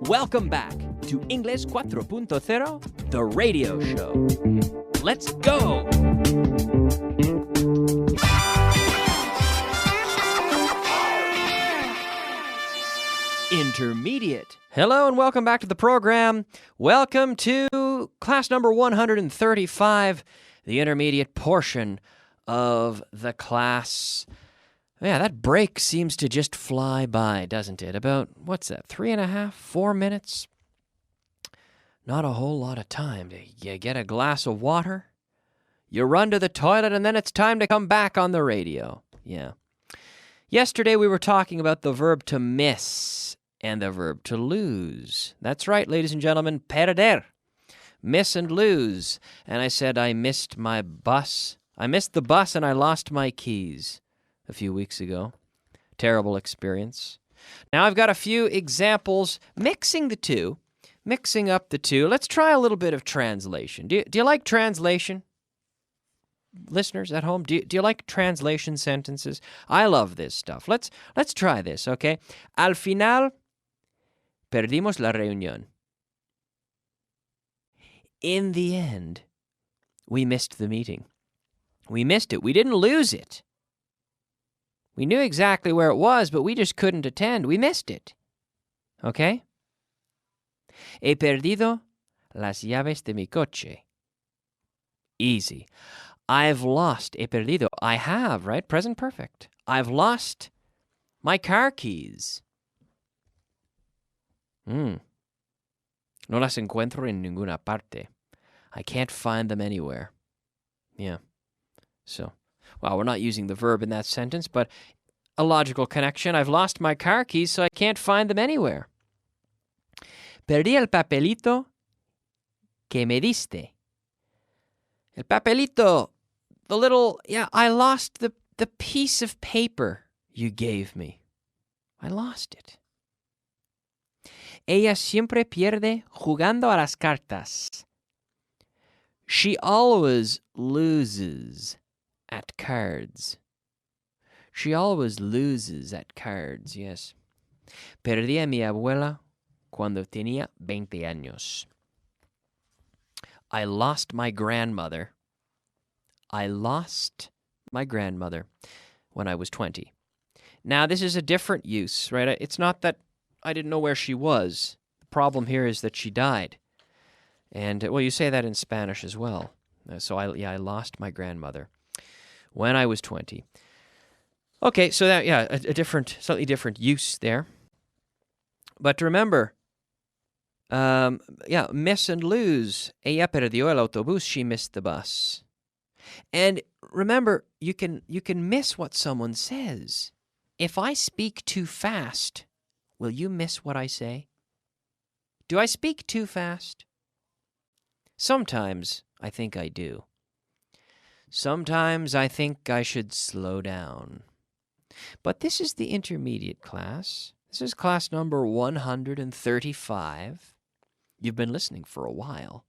Welcome back to Inglés 4.0, the radio show. Let's go! Intermediate. Hello and welcome back to the program. Welcome to class number 135, the intermediate portion of the class. Yeah, that break seems to just fly by, doesn't it? About, what's that, 3.5, 4 minutes? Not a whole lot of time. You get a glass of water, you run to the toilet, and then it's time to come back on the radio. Yeah. Yesterday we were talking about the verb to miss and the verb to lose. That's right, ladies and gentlemen, perder. Miss and lose. And I said I missed my bus. I missed the bus and I lost my keys a few weeks ago. Terrible experience. Now I've got a few examples mixing up the two. Let's try a little bit of translation. Do you like translation? Listeners at home, do you like translation sentences? I love this stuff. Let's try this, okay? Al final, perdimos la reunión. In the end, we missed the meeting. We missed it. We didn't lose it. We knew exactly where it was, but we just couldn't attend. We missed it. Okay? He perdido las llaves de mi coche. Easy. I've lost. He perdido. I have, right? Present perfect. I've lost my car keys. No las encuentro en ninguna parte. I can't find them anywhere. Yeah. So, well, we're not using the verb in that sentence, but a logical connection. I've lost my car keys, so I can't find them anywhere. Perdí el papelito que me diste. El papelito, I lost the piece of paper you gave me. I lost it. Ella siempre pierde jugando a las cartas. She always loses at cards. She always loses at cards, yes. Perdí a mi abuela cuando tenía 20 años. I lost my grandmother. I lost my grandmother when I was 20. Now, this is a different use, right? It's not that I didn't know where she was. The problem here is that she died. And, well, you say that in Spanish as well. So, I lost my grandmother when I was 20. Okay, so that, slightly different use there. But remember, miss and lose. Ella perdió el autobús. She missed the bus. And remember, you can miss what someone says. If I speak too fast, will you miss what I say? Do I speak too fast? Sometimes I think I do. Sometimes I think I should slow down. But this is the intermediate class. This is class number 135. You've been listening for a while.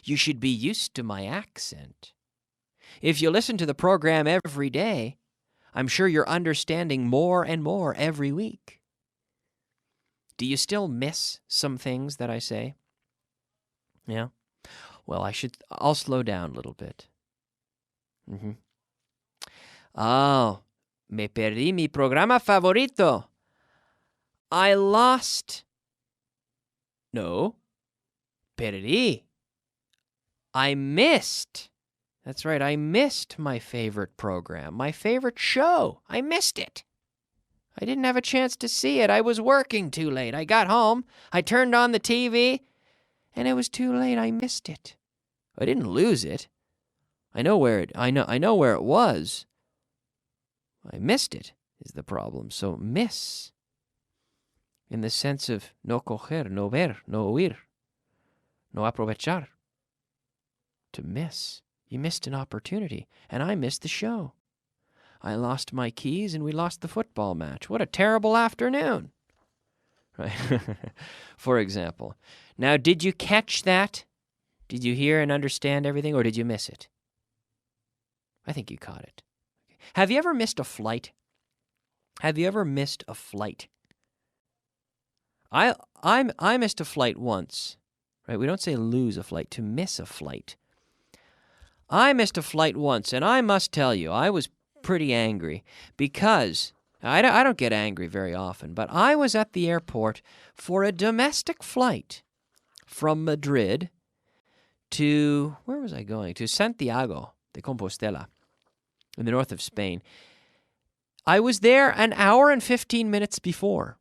You should be used to my accent. If you listen to the program every day, I'm sure you're understanding more and more every week. Do you still miss some things that I say? Yeah? Well, I'll slow down a little bit. Oh, me perdí mi programa favorito. I lost. No. Perdí. I missed. That's right, I missed my favorite program, my favorite show. I missed it. I didn't have a chance to see it. I was working too late. I got home, I turned on the TV, and it was too late. I missed it. I didn't lose it. I know where it was. I missed it is the problem. So miss, in the sense of no coger, no ver, no oír, no aprovechar. To miss. You missed an opportunity, and I missed the show. I lost my keys, and we lost the football match. What a terrible afternoon. Right? For example. Now, did you catch that? Did you hear and understand everything, or did you miss it? I think you caught it. Have you ever missed a flight? Have you ever missed a flight? I I missed a flight once, right? We don't say lose a flight, to miss a flight. I missed a flight once, and I must tell you, I was pretty angry because I don't get angry very often, but I was at the airport for a domestic flight from Madrid to, where was I going? To Santiago de Compostela in the north of Spain. I was there an hour and 15 minutes before.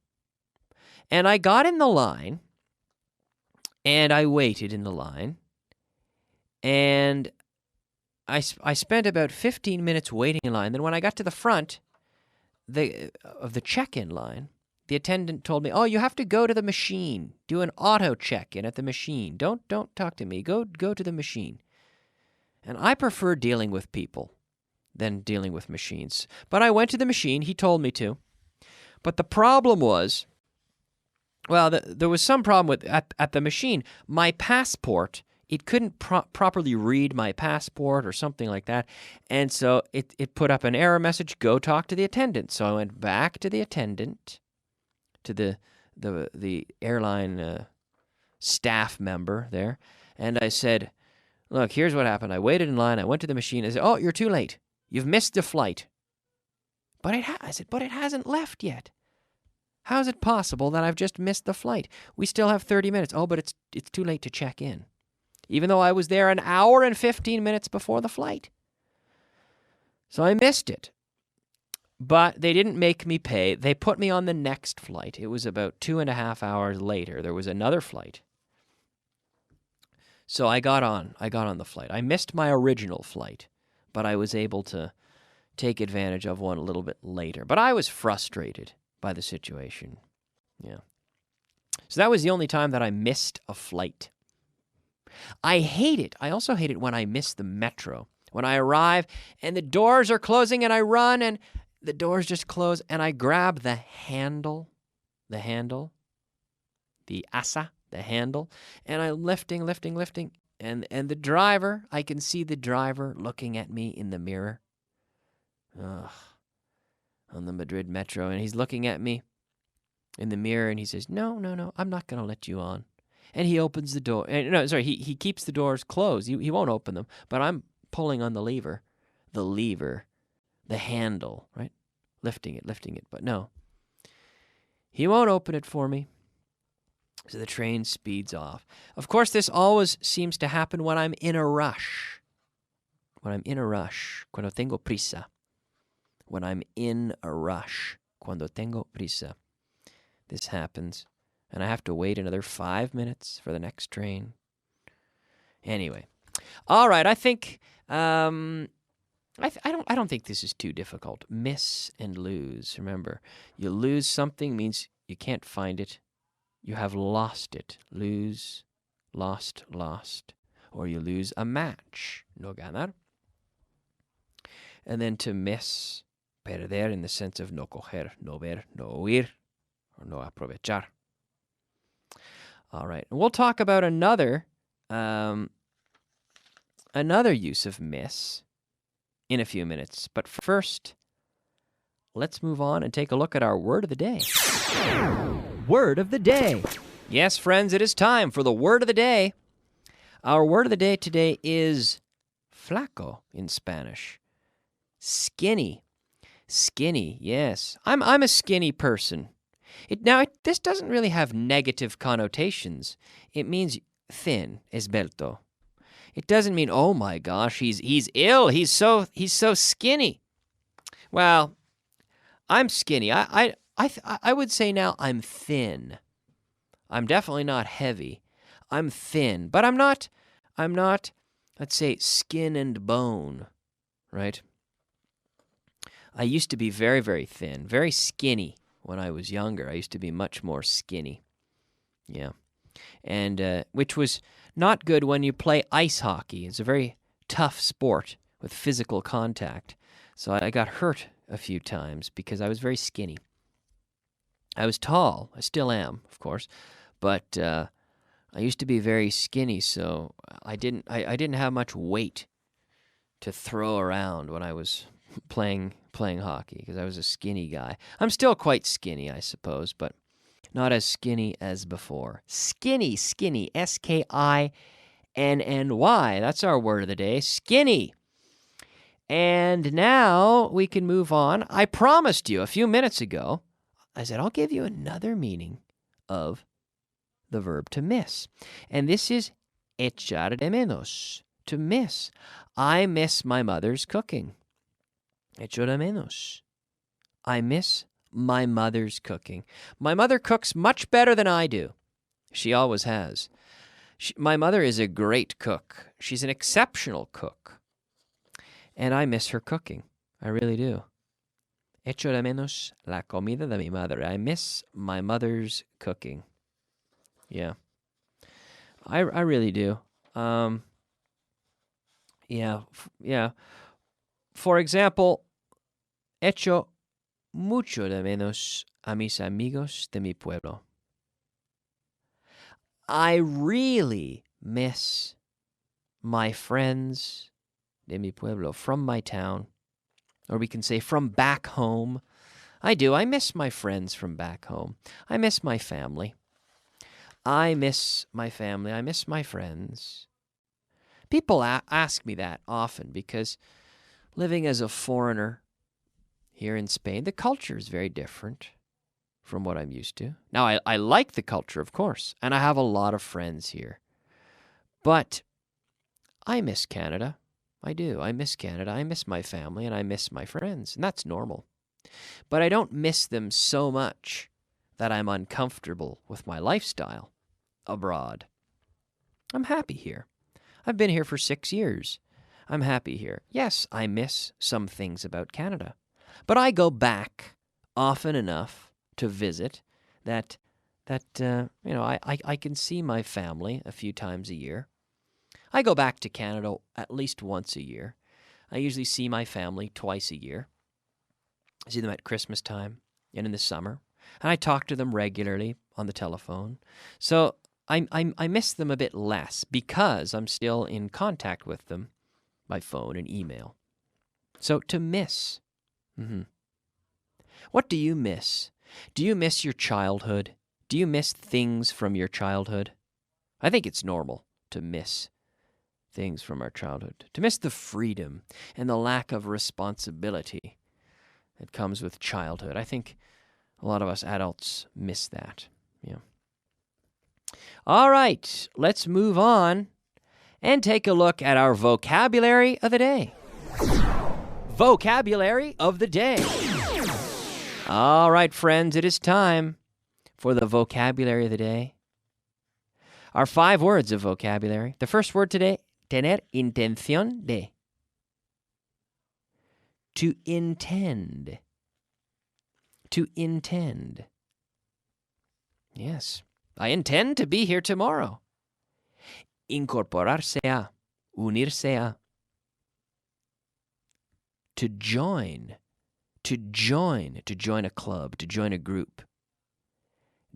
And I got in the line, and I waited in the line, and I spent about 15 minutes waiting in line. Then when I got to the front of the check-in line, the attendant told me, "Oh, you have to go to the machine. Do an auto check-in at the machine. Don't talk to me. Go to the machine." And I prefer dealing with people than dealing with machines. But I went to the machine. He told me to. But the problem was, well, there was some problem with at the machine. My passport, it couldn't properly read my passport or something like that. And so it put up an error message, go talk to the attendant. So I went back to the attendant, to the airline staff member there, and I said, "Look, here's what happened. I waited in line. I went to the machine. I said, 'Oh, you're too late. You've missed the flight.' But I said, 'But it hasn't left yet. How is it possible that I've just missed the flight? We still have 30 minutes. Oh, but it's too late to check in. Even though I was there an hour and 15 minutes before the flight. So I missed it. But they didn't make me pay. They put me on the next flight. It was about 2.5 hours later. There was another flight. So I got on the flight. I missed my original flight, but I was able to take advantage of one a little bit later. But I was frustrated by the situation. Yeah. So that was the only time that I missed a flight. I hate it. I also hate it when I miss the metro. When I arrive and the doors are closing and I run and the doors just close and I grab the handle, the asa, the handle, and I'm lifting. And the driver, I can see the driver looking at me in the mirror. Ugh. On the Madrid metro, and he's looking at me in the mirror, and he says, no, I'm not going to let you on. And he opens the door. He keeps the doors closed. He won't open them, but I'm pulling on the lever, the handle, right? Lifting it, but no. He won't open it for me. So the train speeds off. Of course, this always seems to happen when I'm in a rush. Cuando tengo prisa. When I'm in a rush, cuando tengo prisa, this happens, and I have to wait another 5 minutes for the next train. Anyway, all right. I think I don't think this is too difficult. Miss and lose. Remember, you lose something means you can't find it. You have lost it. Lose, lost, or you lose a match. No ganar. And then to miss. Perder in the sense of no coger, no ver, no oír, or no aprovechar. All right. And we'll talk about another use of miss in a few minutes. But first, let's move on and take a look at our word of the day. Word of the day. Yes, friends, it is time for the word of the day. Our word of the day today is flaco in Spanish. Skinny. Skinny, yes. I'm a skinny person. This doesn't really have negative connotations. It means thin, esbelto. It doesn't mean, oh my gosh, he's ill. He's so skinny. Well, I'm skinny. I would say now I'm thin. I'm definitely not heavy. I'm thin, but I'm not. Let's say skin and bone, right? I used to be very, very thin, very skinny when I was younger. I used to be much more skinny. Yeah. And which was not good when you play ice hockey. It's a very tough sport with physical contact. So I got hurt a few times because I was very skinny. I was tall. I still am, of course. But I used to be very skinny, so I didn't have much weight to throw around when I was playing hockey because I was a skinny guy. I'm still quite skinny, I suppose, but Not as skinny as before. Skinny, skinny, S-K-I-N-N-Y. That's our word of the day, skinny. And now we can move on. I promised you a few minutes ago, I said, I'll give you another meaning of the verb to miss. And this is echar de menos, to miss. I miss my mother's cooking. Echo de menos. I miss my mother's cooking. My mother cooks much better than I do. She always has. My mother is a great cook. She's an exceptional cook. And I miss her cooking. I really do. Echo de menos la comida de mi madre. I miss my mother's cooking. Yeah. I really do. Yeah. For example, echo mucho de menos a mis amigos de mi pueblo. I really miss my friends de mi pueblo, from my town. Or we can say from back home. I do. I miss my friends from back home. I miss my family. I miss my family. I miss my friends. People ask me that often because living as a foreigner here in Spain, the culture is very different from what I'm used to. Now, I like the culture, of course, and I have a lot of friends here. But I miss Canada. I do. I miss Canada. I miss my family, and I miss my friends, and that's normal. But I don't miss them so much that I'm uncomfortable with my lifestyle abroad. I'm happy here. I've been here for 6 years. I'm happy here. Yes, I miss some things about Canada, but I go back often enough to visit that I can see my family a few times a year. I go back to Canada at least once a year. I usually see my family twice a year. I see them at Christmas time and in the summer, and I talk to them regularly on the telephone. So I miss them a bit less because I'm still in contact with them by phone and email. So to miss. What do you miss? Do you miss your childhood? Do you miss things from your childhood? I think it's normal to miss things from our childhood, to miss the freedom and the lack of responsibility that comes with childhood. I think a lot of us adults miss that. Yeah. All right, let's move on and take a look at our vocabulary of the day. Vocabulary of the day. All right, friends, it is time for the vocabulary of the day. Our 5 words of vocabulary. The first word today, tener intención de. To intend. To intend. Yes, I intend to be here tomorrow. Incorporarse a. Unirse a. To join. To join. To join a club. To join a group.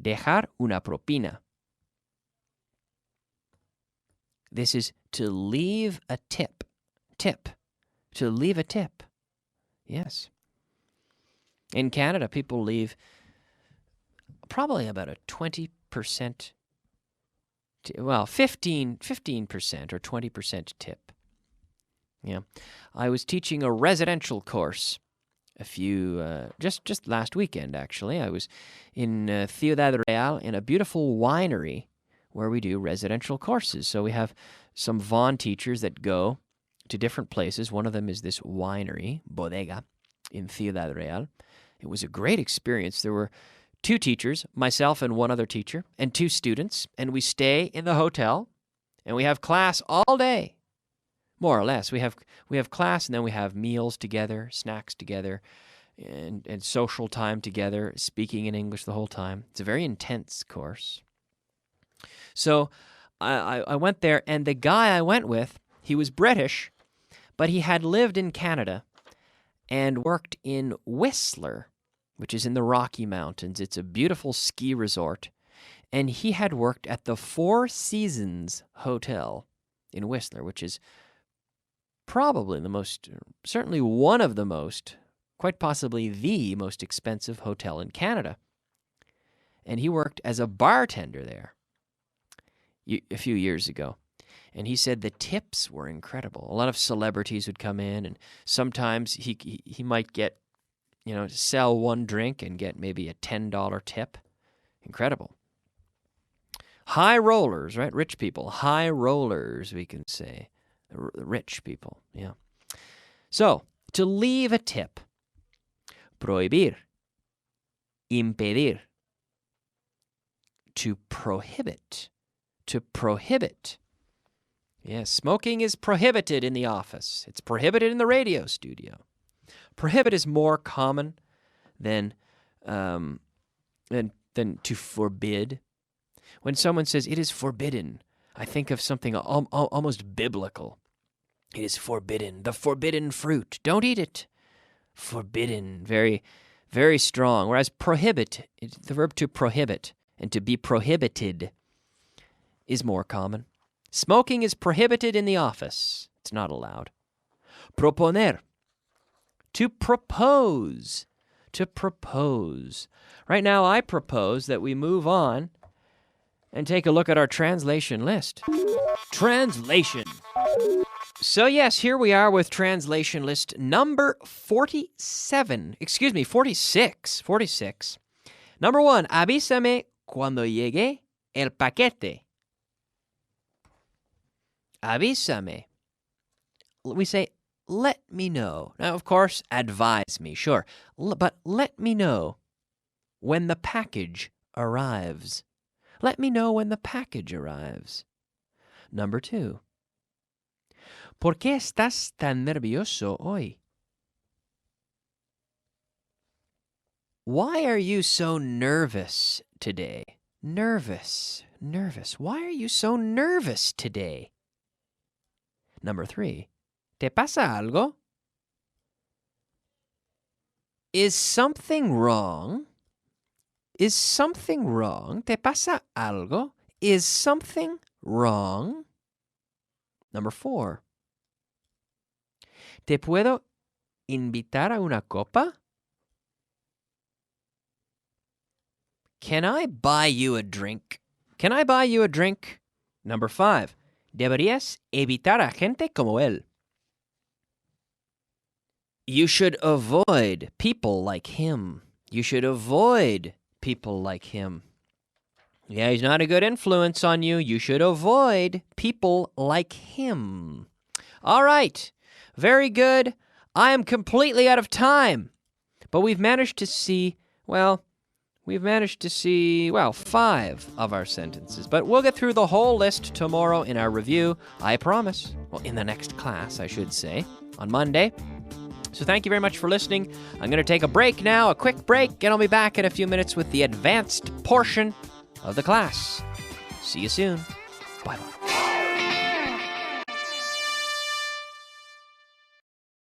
Dejar una propina. This is to leave a tip. Tip. To leave a tip. Yes. In Canada, people leave probably about a 20%, 15% or 20% tip. Yeah. I was teaching a residential course just last weekend, actually. I was in Ciudad Real in a beautiful winery where we do residential courses. So we have some Vaughan teachers that go to different places. One of them is this winery, Bodega, in Ciudad Real. It was a great experience. There were 2 teachers, myself and one other teacher, and 2 students, and we stay in the hotel, and we have class all day, more or less. We have class, and then we have meals together, snacks together, and social time together, speaking in English the whole time. It's a very intense course. So I went there, and the guy I went with, he was British, but he had lived in Canada and worked in Whistler, which is in the Rocky Mountains. It's a beautiful ski resort. And he had worked at the Four Seasons Hotel in Whistler, which is probably certainly one of the most, quite possibly the most expensive hotel in Canada. and he worked as a bartender there a few years ago. And he said the tips were incredible. A lot of celebrities would come in, and sometimes he might get, sell one drink and get maybe a $10 tip. Incredible. High rollers, right? Rich people. High rollers, we can say. Rich people, yeah. So, to leave a tip. Prohibir. Impedir. To prohibit. To prohibit. Yes, smoking is prohibited in the office. It's prohibited in the radio studio. Prohibit is more common than to forbid. When someone says it is forbidden, I think of something almost biblical. It is forbidden. The forbidden fruit. Don't eat it. Forbidden. Very, very strong. Whereas prohibit, the verb to prohibit and to be prohibited is more common. Smoking is prohibited in the office. It's not allowed. Proponer. To propose. To propose. Right now, I propose that we move on and take a look at our translation list. Translation. So yes, here we are with translation list number 47. 46. 46. Number 1, avísame cuando llegue el paquete. Avísame. We say, let me know. Now, of course, advise me, sure. But let me know when the package arrives. Let me know when the package arrives. Number 2. ¿Por qué estás tan nervioso hoy? Why are you so nervous today? Nervous. Why are you so nervous today? Number 3. ¿Te pasa algo? Is something wrong? Is something wrong? ¿Te pasa algo? Is something wrong? Number 4. ¿Te puedo invitar a una copa? Can I buy you a drink? Can I buy you a drink? Number 5. Deberías evitar a gente como él. You should avoid people like him. You should avoid people like him. Yeah, he's not a good influence on you. You should avoid people like him. All right. Very good. I am completely out of time. But we've managed to see, 5 of our sentences. But we'll get through the whole list tomorrow in our review, I promise. Well, in the next class, I should say, on Monday. So thank you very much for listening. I'm going to take a break now, a quick break, and I'll be back in a few minutes with the advanced portion of the class. See you soon. Bye-bye.